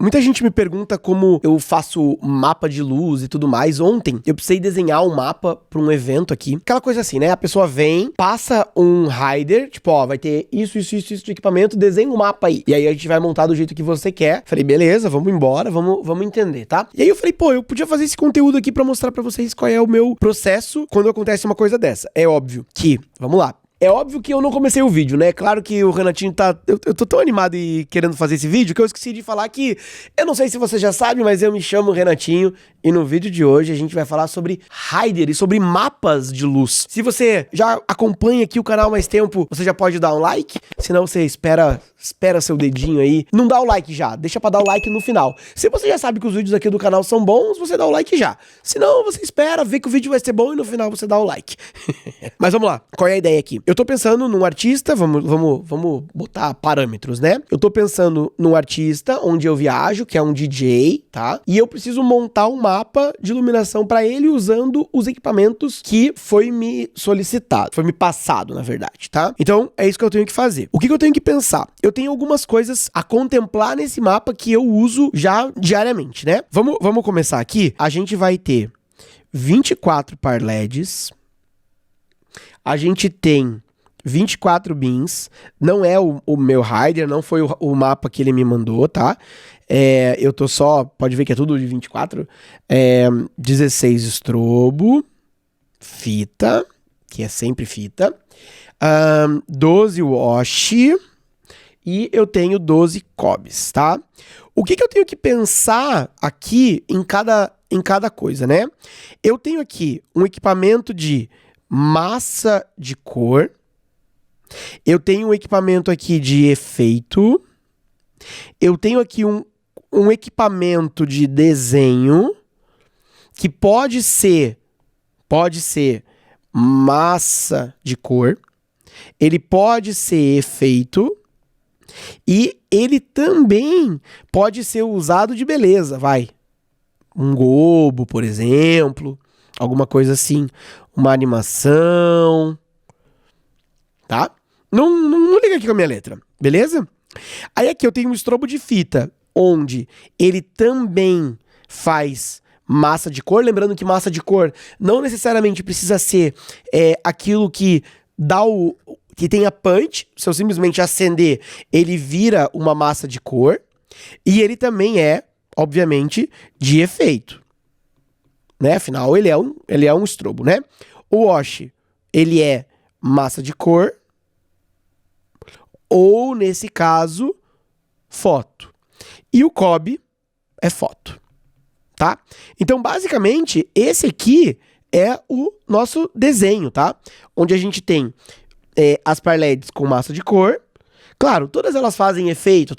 Muita gente me pergunta como eu faço mapa de luz e tudo mais. Ontem eu precisei desenhar um mapa para um evento aqui. Aquela coisa assim, né? A pessoa vem, passa um rider, tipo, ó, vai ter isso de equipamento, desenha um mapa aí. E aí a gente vai montar do jeito que você quer. Falei, beleza, vamos embora, vamos entender, tá? E aí eu falei, pô, eu podia fazer esse conteúdo aqui para mostrar para vocês qual é o meu processo quando acontece uma coisa dessa. É óbvio que, vamos lá. É óbvio que eu não comecei o vídeo, né? Claro que o Renatinho tá... Eu tô tão animado e querendo fazer esse vídeo que eu esqueci de falar que... Eu não sei se você já sabe, mas eu me chamo Renatinho. E no vídeo de hoje a gente vai falar sobre Rider e sobre mapas de luz. Se você já acompanha aqui o canal há mais tempo, você já pode dar um like. Se não, você espera seu dedinho aí. Não dá o like já, deixa pra dar o like no final. Se você já sabe que os vídeos aqui do canal são bons, você dá o like já. Se não, você espera ver que o vídeo vai ser bom e no final você dá o like. Mas vamos lá, qual é a ideia aqui? Eu tô pensando num artista, vamos botar parâmetros, né? Eu tô pensando num artista onde eu viajo, que é um DJ, tá? E eu preciso montar um mapa de iluminação pra ele usando os equipamentos que foi me solicitado, foi me passado, na verdade, tá? Então, é isso que eu tenho que fazer. O que eu tenho que pensar? Eu tenho algumas coisas a contemplar nesse mapa que eu uso já diariamente, né? Vamos começar aqui. A gente vai ter 24 par LEDs. A gente tem 24 bins. Não é o meu rider, não foi o mapa que ele me mandou, tá? Eu tô só... Pode ver que é tudo de 24. 16 estrobo. Fita, que é sempre fita. 12 wash. E eu tenho 12 cobs, tá? O que eu tenho que pensar aqui em cada coisa, né? Eu tenho aqui um equipamento de massa de cor. Eu tenho um equipamento aqui de efeito. Eu tenho aqui um equipamento de desenho que pode ser massa de cor. Ele pode ser efeito. E ele também pode ser usado de beleza, vai. Um gobo, por exemplo. Alguma coisa assim. Uma animação. Tá? Não liga aqui com a minha letra, beleza? Aí aqui eu tenho um estrobo de fita, onde ele também faz massa de cor. Lembrando que massa de cor não necessariamente precisa ser aquilo que dá que tenha punch. Se eu simplesmente acender, ele vira uma massa de cor. E ele também é, obviamente, de efeito, né? Afinal, ele é um estrobo, né? O wash, ele é massa de cor. Ou, nesse caso, foto. E o cob é foto, tá? Então, basicamente, esse aqui é o nosso desenho, tá? Onde a gente tem as par LEDs com massa de cor. Claro, todas elas fazem efeito,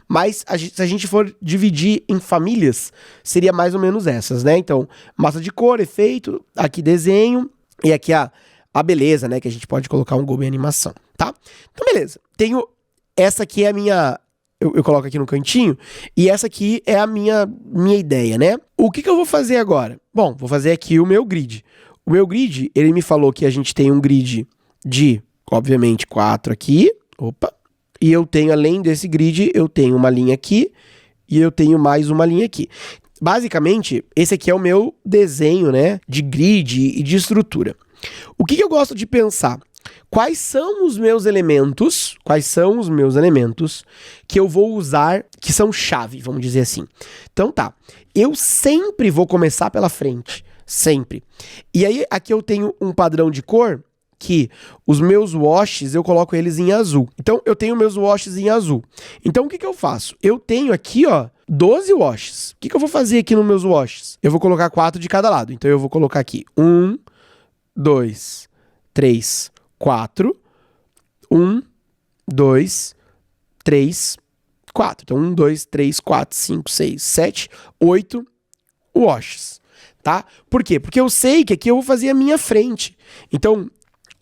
mas se a gente for dividir em famílias, seria mais ou menos essas, né? Então, massa de cor, efeito, aqui desenho, e aqui a beleza, né? Que a gente pode colocar um gobo em animação, tá? Então, beleza. Tenho essa aqui é a minha... Eu coloco aqui no cantinho, e essa aqui é a minha ideia, né? O que eu vou fazer agora? Bom, vou fazer aqui o meu grid. O meu grid, ele me falou que a gente tem um grid de, obviamente, 4 aqui. Opa! E eu tenho, além desse grid, eu tenho uma linha aqui e eu tenho mais uma linha aqui. Basicamente, esse aqui é o meu desenho, né, de grid e de estrutura. O que eu gosto de pensar? Quais são os meus elementos que eu vou usar, que são chave, vamos dizer assim. Então tá, eu sempre vou começar pela frente. Sempre. E aí, aqui eu tenho um padrão de cor que os meus washes, eu coloco eles em azul. Então, eu tenho meus washes em azul. Então, o que eu faço? Eu tenho aqui, ó, 12 washes. O que eu vou fazer aqui nos meus washes? Eu vou colocar 4 de cada lado. Então, eu vou colocar aqui 1, 2, 3, 4. 1, 2, 3, 4. Então, 1, 2, 3, 4, 5, 6, 7, 8 washes. Tá? Por quê? Porque eu sei que aqui eu vou fazer a minha frente. Então,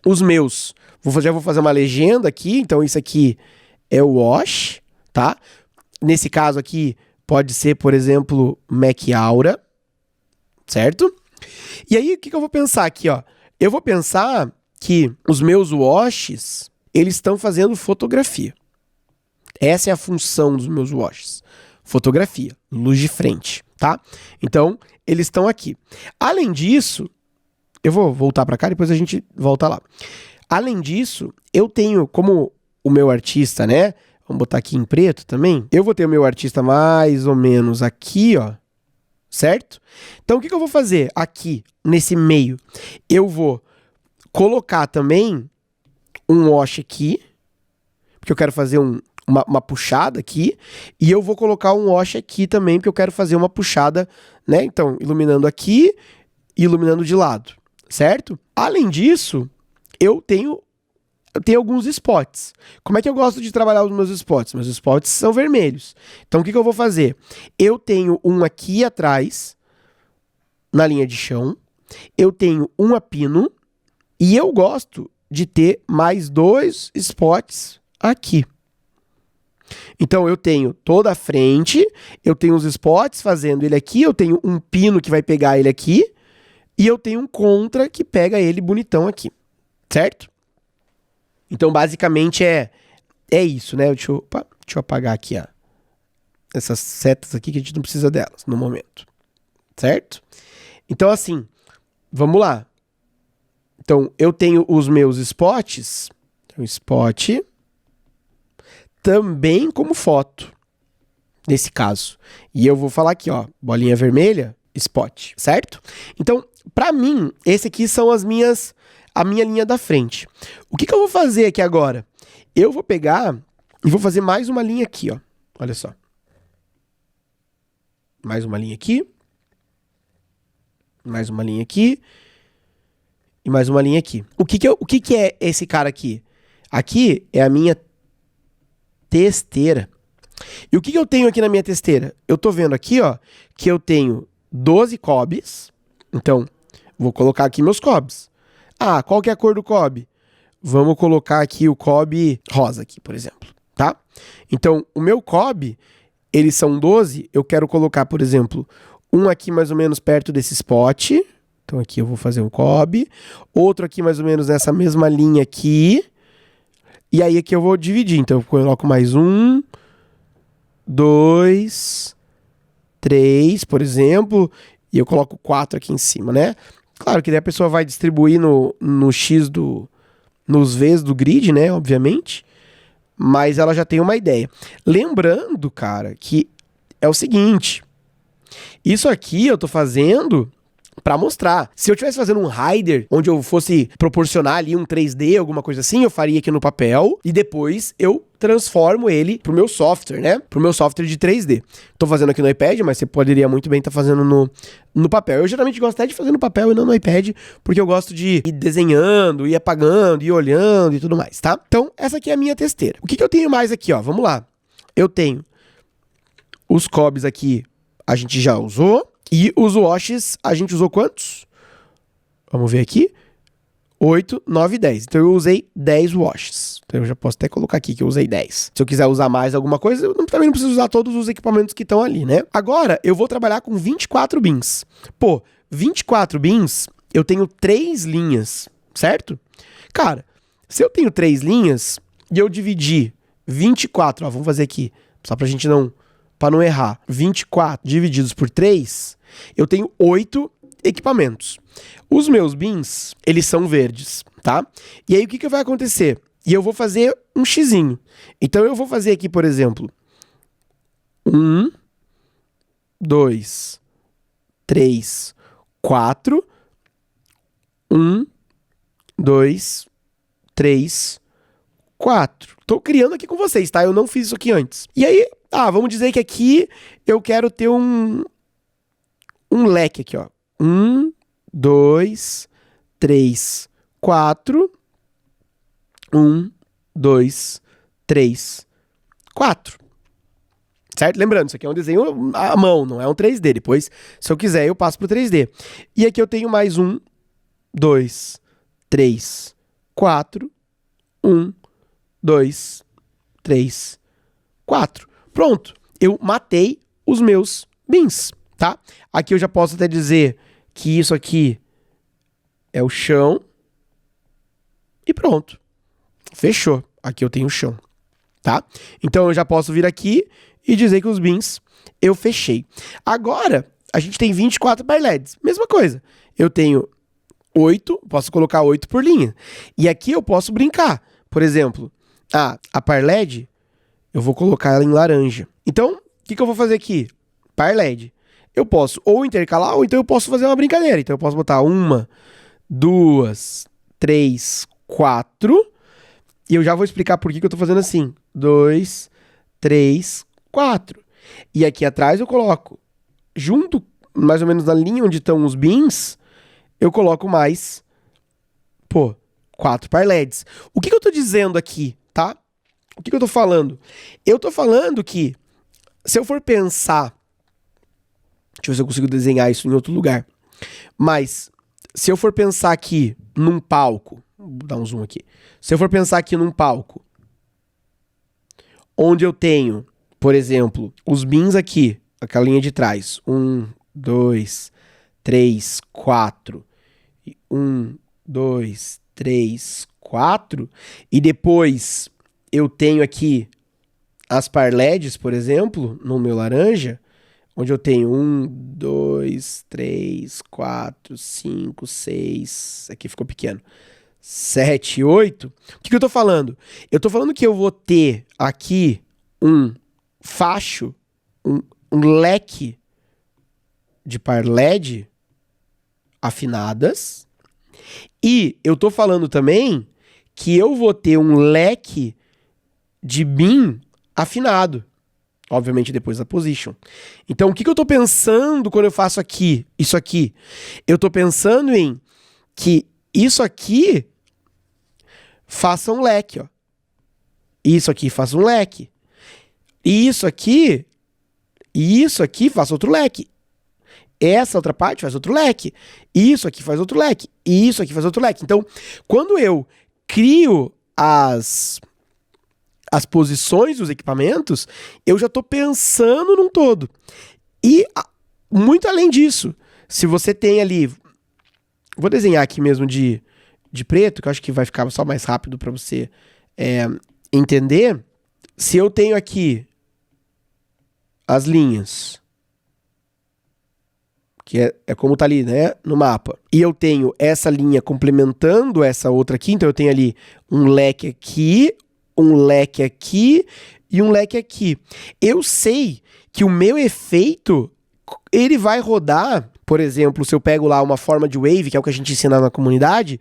os meus... Já vou fazer uma legenda aqui. Então, isso aqui é o wash, tá? Nesse caso aqui, pode ser, por exemplo, Mac Aura, certo? E aí, o que eu vou pensar aqui, ó? Eu vou pensar que os meus washes, eles estão fazendo fotografia. Essa é a função dos meus washes. Fotografia, luz de frente, tá? Então, eles estão aqui. Além disso, eu vou voltar para cá, depois a gente volta lá. Além disso, eu tenho, como o meu artista, né? Vamos botar aqui em preto também. Eu vou ter o meu artista mais ou menos aqui, ó. Certo? Então, o que eu vou fazer aqui, nesse meio? Eu vou colocar também um wash aqui, porque eu quero fazer uma puxada aqui, e eu vou colocar um wash aqui também, porque eu quero fazer uma puxada, né? Então, iluminando aqui e iluminando de lado, certo? Além disso, eu tenho alguns spots. Como é que eu gosto de trabalhar os meus spots? Meus spots são vermelhos. Então, o que eu vou fazer? Eu tenho um aqui atrás, na linha de chão. Eu tenho um a pino. E eu gosto de ter mais 2 spots aqui. Então, eu tenho toda a frente. Eu tenho os spots fazendo ele aqui. Eu tenho um pino que vai pegar ele aqui. E eu tenho um contra que pega ele bonitão aqui. Certo? Então, basicamente, é isso, né? Deixa eu apagar aqui, ó. Essas setas aqui que a gente não precisa delas no momento. Certo? Então, assim, vamos lá. Então, eu tenho os meus spots. Então, spot também como foto, nesse caso. E eu vou falar aqui, ó, bolinha vermelha, spot, certo? Então, pra mim, esse aqui são a minha linha da frente. O que eu vou fazer aqui agora? Eu vou pegar e vou fazer mais uma linha aqui, ó. Olha só. Mais uma linha aqui. Mais uma linha aqui. E mais uma linha aqui. O que é esse cara aqui? Aqui é a minha testeira. E o que eu tenho aqui na minha testeira? Eu tô vendo aqui, ó, que eu tenho 12 cobs. Então, vou colocar aqui meus cobs. Ah, qual que é a cor do cob? Vamos colocar aqui o cob rosa aqui, por exemplo, tá? Então, o meu cob, eles são 12, eu quero colocar, por exemplo, um aqui mais ou menos perto desse spot. Então, aqui eu vou fazer um cob. Outro aqui mais ou menos nessa mesma linha aqui. E aí aqui eu vou dividir. Então, eu coloco mais 1, 2, 3, por exemplo. E eu coloco 4 aqui em cima, né? Claro que daí a pessoa vai distribuir no X nos Vs do grid, né? Obviamente. Mas ela já tem uma ideia. Lembrando, cara, que é o seguinte. Isso aqui eu tô fazendo pra mostrar. Se eu estivesse fazendo um rider, onde eu fosse proporcionar ali um 3D, alguma coisa assim, eu faria aqui no papel e depois eu transformo ele pro meu software, né? Pro meu software de 3D. Tô fazendo aqui no iPad, mas você poderia muito bem estar fazendo no papel. Eu geralmente gosto até de fazer no papel e não no iPad, porque eu gosto de ir desenhando, ir apagando, ir olhando e tudo mais, tá? Então, essa aqui é a minha testeira. O que eu tenho mais aqui, ó? Vamos lá. Eu tenho os cobs aqui, a gente já usou. E os washes, a gente usou quantos? Vamos ver aqui. 8, 9, 10. Então eu usei 10 washes. Então eu já posso até colocar aqui que eu usei 10. Se eu quiser usar mais alguma coisa, eu também não preciso usar todos os equipamentos que estão ali, né? Agora eu vou trabalhar com 24 bins. Pô, 24 bins, eu tenho 3 linhas, certo? Cara, se eu tenho 3 linhas e eu dividir 24, ó, vamos fazer aqui, só pra gente para não errar, 24 divididos por 3, eu tenho 8 equipamentos. Os meus bins, eles são verdes, tá? E aí o que vai acontecer? E eu vou fazer um xizinho. Então eu vou fazer aqui, por exemplo, 1, 2, 3, 4, 1, 2, 3, 4. Tô criando aqui com vocês, tá? Eu não fiz isso aqui antes. E aí, vamos dizer que aqui eu quero ter um leque aqui, ó. 1, 2, 3, 4. 1, 2, 3, 4. Certo? Lembrando, isso aqui é um desenho à mão, não é um 3D. Depois, se eu quiser, eu passo pro 3D. E aqui eu tenho mais 1, 2, 3, 4. 1, 2, 3, 4. Pronto. Eu matei os meus bins, tá? Aqui eu já posso até dizer que isso aqui é o chão. E pronto. Fechou. Aqui eu tenho o chão. tá? Então eu já posso vir aqui e dizer que os bins eu fechei. Agora, a gente tem 24 parLEDs. Mesma coisa. Eu tenho 8, posso colocar 8 por linha. E aqui eu posso brincar. Por exemplo, a parLED, eu vou colocar ela em laranja. Então, o que eu vou fazer aqui? parLED. Eu posso ou intercalar, ou então eu posso fazer uma brincadeira. Então eu posso botar 1, 2, 3, 4. E eu já vou explicar por que eu tô fazendo assim. 2, 3, 4. E aqui atrás eu coloco, junto, mais ou menos na linha onde estão os bins, eu coloco mais, 4 parLEDs. O que eu tô dizendo aqui, tá? O que eu tô falando? Eu tô falando que, se eu for pensar, deixa eu ver se eu consigo desenhar isso em outro lugar, mas se eu for pensar aqui num palco, vou dar um zoom aqui. Se eu for pensar aqui num palco, onde eu tenho, por exemplo, os bins aqui, aquela linha de trás, 1, 2, 3, 4, 1, 2, 3, 4, e depois eu tenho aqui as parLEDs, por exemplo, no meu laranja, onde eu tenho 1, 2, 3, 4, 5, 6, aqui ficou pequeno, 7, 8. O que eu tô falando? Eu tô falando que eu vou ter aqui um facho, um leque de parLED afinadas, e eu tô falando também que eu vou ter um leque de bin afinado, obviamente depois da position. Então, o que eu tô pensando quando eu faço aqui, isso aqui? Eu tô pensando em que isso aqui faça um leque, ó. Isso aqui faça um leque. E isso aqui faz outro leque. Essa outra parte faz outro leque. Isso aqui faz outro leque. E isso aqui faz outro leque. Então, quando eu crio as posições dos equipamentos, eu já estou pensando num todo. E, muito além disso, se você tem ali... Vou desenhar aqui mesmo de preto, que eu acho que vai ficar só mais rápido para você entender. Se eu tenho aqui as linhas, que é como tá ali, né, no mapa, e eu tenho essa linha complementando essa outra aqui, então eu tenho ali um leque aqui, um leque aqui e um leque aqui. Eu sei que o meu efeito, ele vai rodar, por exemplo, se eu pego lá uma forma de wave, que é o que a gente ensina na comunidade,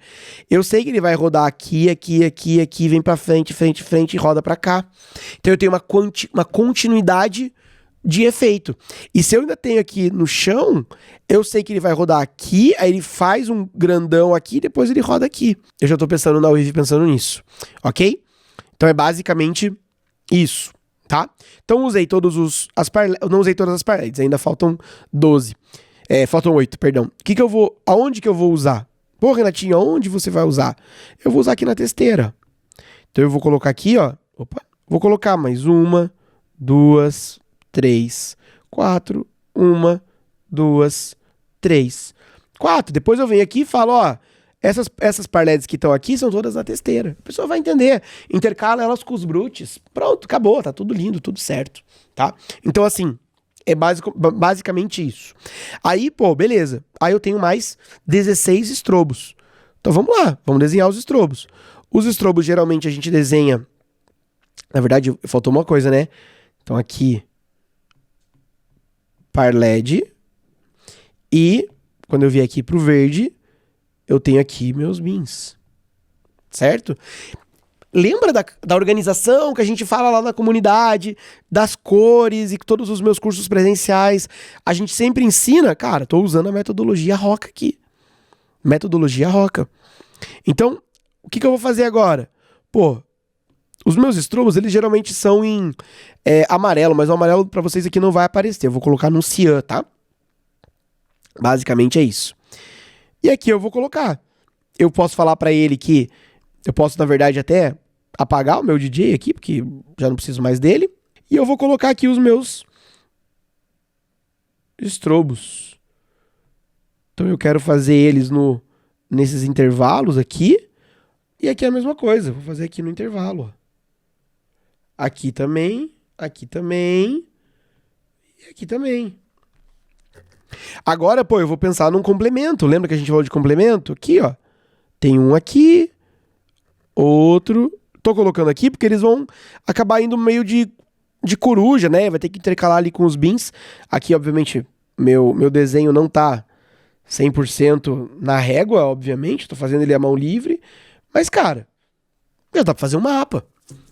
eu sei que ele vai rodar aqui, aqui, aqui, aqui, vem pra frente, frente, frente e roda pra cá. Então eu tenho uma continuidade de efeito. E se eu ainda tenho aqui no chão, eu sei que ele vai rodar aqui, aí ele faz um grandão aqui, depois ele roda aqui. Eu já tô pensando na wave, pensando nisso, ok? Então é basicamente isso, tá? Então usei não usei todas as parLEDs, ainda faltam 12. Faltam 8, perdão. Aonde que eu vou usar? Pô, Renatinho, aonde você vai usar? Eu vou usar aqui na testeira. Então eu vou colocar aqui, ó. Vou colocar mais 1, 2, 3, 4. 1, 2, 3, 4. Depois eu venho aqui e falo, ó, essas parLEDs que estão aqui são todas na testeira. A pessoa vai entender. Intercala elas com os brutes. Pronto, acabou. Tá tudo lindo, tudo certo, tá? Então, assim, é basicamente isso. Aí, beleza. Aí eu tenho mais 16 estrobos. Então, vamos lá. Vamos desenhar os estrobos. Os estrobos, geralmente, a gente desenha... Na verdade, faltou uma coisa, né? Então, aqui... parLED. E, quando eu vier aqui pro verde, eu tenho aqui meus bins. Certo? Lembra da organização que a gente fala lá na comunidade, das cores e todos os meus cursos presenciais? A gente sempre ensina, cara, tô usando a metodologia Roca aqui. Metodologia Roca. Então, o que eu vou fazer agora? Os meus estrobos, eles geralmente são em amarelo, mas o amarelo pra vocês aqui não vai aparecer. Eu vou colocar no cian, tá? Basicamente é isso. E aqui eu vou colocar. Eu posso falar pra ele que eu posso, na verdade, até apagar o meu DJ aqui, porque já não preciso mais dele. E eu vou colocar aqui os meus estrobos. Então eu quero fazer eles nesses intervalos aqui. E aqui é a mesma coisa. Vou fazer aqui no intervalo, ó. aqui também, aqui também e aqui também. Agora, pô, eu vou pensar num complemento. Lembra que a gente falou de complemento? Aqui, ó. Tem um aqui, outro. Tô colocando aqui porque eles vão acabar indo meio de coruja, né? Vai ter que intercalar ali com os beans. Aqui, obviamente, meu desenho não tá 100% na régua, obviamente. Tô fazendo ele à mão livre. Mas, cara, já dá pra fazer um mapa.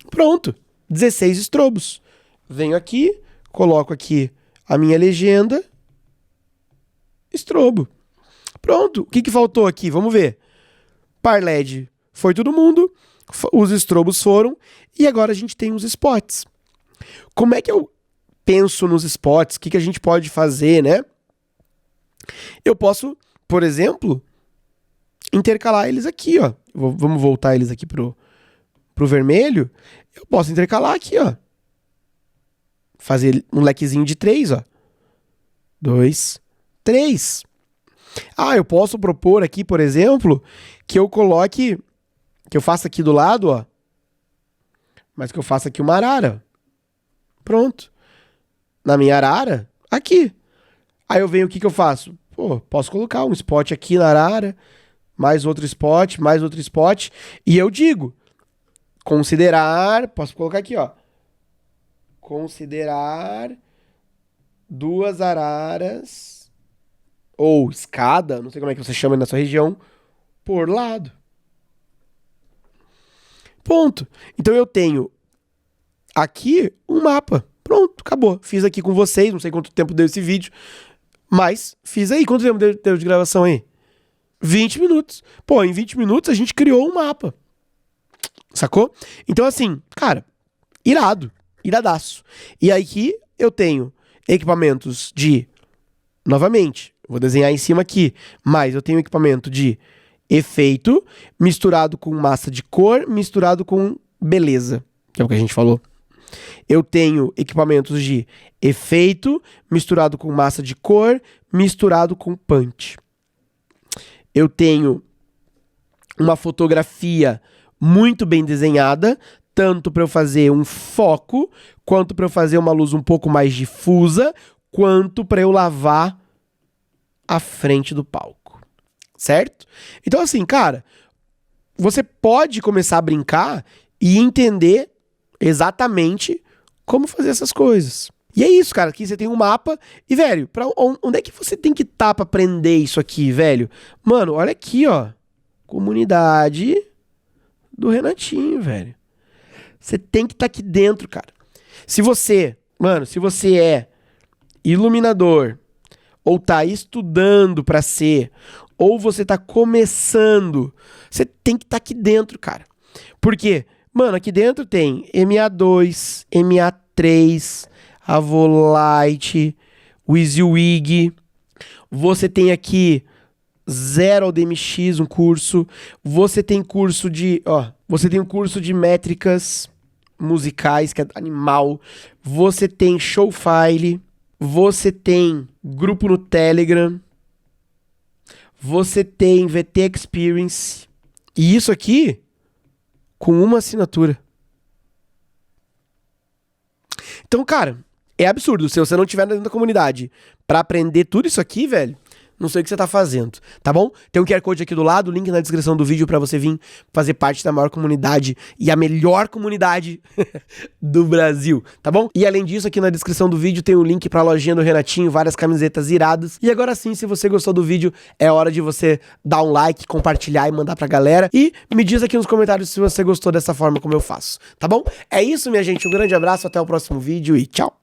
Pronto. 16 estrobos. Venho aqui, coloco aqui a minha legenda. Estrobo. Pronto. O que faltou aqui? Vamos ver. Par LED foi todo mundo. Os estrobos foram. E agora a gente tem os spots. Como é que eu penso nos spots? O que a gente pode fazer, né? Eu posso, por exemplo, intercalar eles aqui, ó. Vamos voltar eles aqui pro vermelho. Eu posso intercalar aqui, ó. Fazer um lequezinho de 3, ó. 2, 3. Eu posso propor aqui, por exemplo, que eu coloque, que eu faça aqui do lado, ó. Mas que eu faça aqui uma arara. Pronto. Na minha arara, aqui. Aí eu venho, o que eu faço? Pô, posso colocar um spot aqui na arara, mais outro spot, e eu digo, considerar, posso colocar aqui, ó, considerar 2 araras, ou escada, não sei como é que você chama aí na sua região, por lado. Ponto. Então eu tenho aqui um mapa. Pronto, acabou. Fiz aqui com vocês, não sei quanto tempo deu esse vídeo, mas fiz aí. Quanto tempo deu de gravação aí? 20 minutos. Pô, em 20 minutos a gente criou um mapa. Sacou? Então assim, cara, irado. Iradaço. E aí aqui eu tenho equipamentos de... Novamente, vou desenhar em cima aqui, mas eu tenho equipamento de efeito misturado com massa de cor, misturado com beleza, que é o que a gente falou. Eu tenho equipamentos de efeito misturado com massa de cor, misturado com punch. Eu tenho uma fotografia muito bem desenhada, tanto para eu fazer um foco, quanto para eu fazer uma luz um pouco mais difusa, quanto para eu lavar a frente do palco, certo? Então assim, cara, você pode começar a brincar e entender exatamente como fazer essas coisas. E é isso, cara, aqui você tem um mapa e, velho, onde é que você tem que estar pra aprender isso aqui, velho? Mano, olha aqui, ó, comunidade do Renatinho, velho. Você tem que estar aqui dentro, cara. Se você é iluminador, ou tá estudando pra ser, ou você tá começando, você tem que estar aqui dentro, cara. Por quê? Mano, aqui dentro tem MA2, MA3, Avolite, WYSIWYG. Você tem aqui Zero ao DMX, um curso. Você tem curso de, você tem um curso de métricas musicais, que é animal. Você tem Showfile. Você tem grupo no Telegram. Você tem VT Experience. E isso aqui com uma assinatura. Então, cara, é absurdo. Se você não tiver dentro da comunidade pra aprender tudo isso aqui, velho, não sei o que você tá fazendo, tá bom? Tem um QR Code aqui do lado, link na descrição do vídeo pra você vir fazer parte da maior comunidade e a melhor comunidade do Brasil, tá bom? E além disso, aqui na descrição do vídeo tem o link pra lojinha do Renatinho, várias camisetas iradas. E agora sim, se você gostou do vídeo, é hora de você dar um like, compartilhar e mandar pra galera. E me diz aqui nos comentários se você gostou dessa forma como eu faço, tá bom? É isso, minha gente. Um grande abraço, até o próximo vídeo e tchau!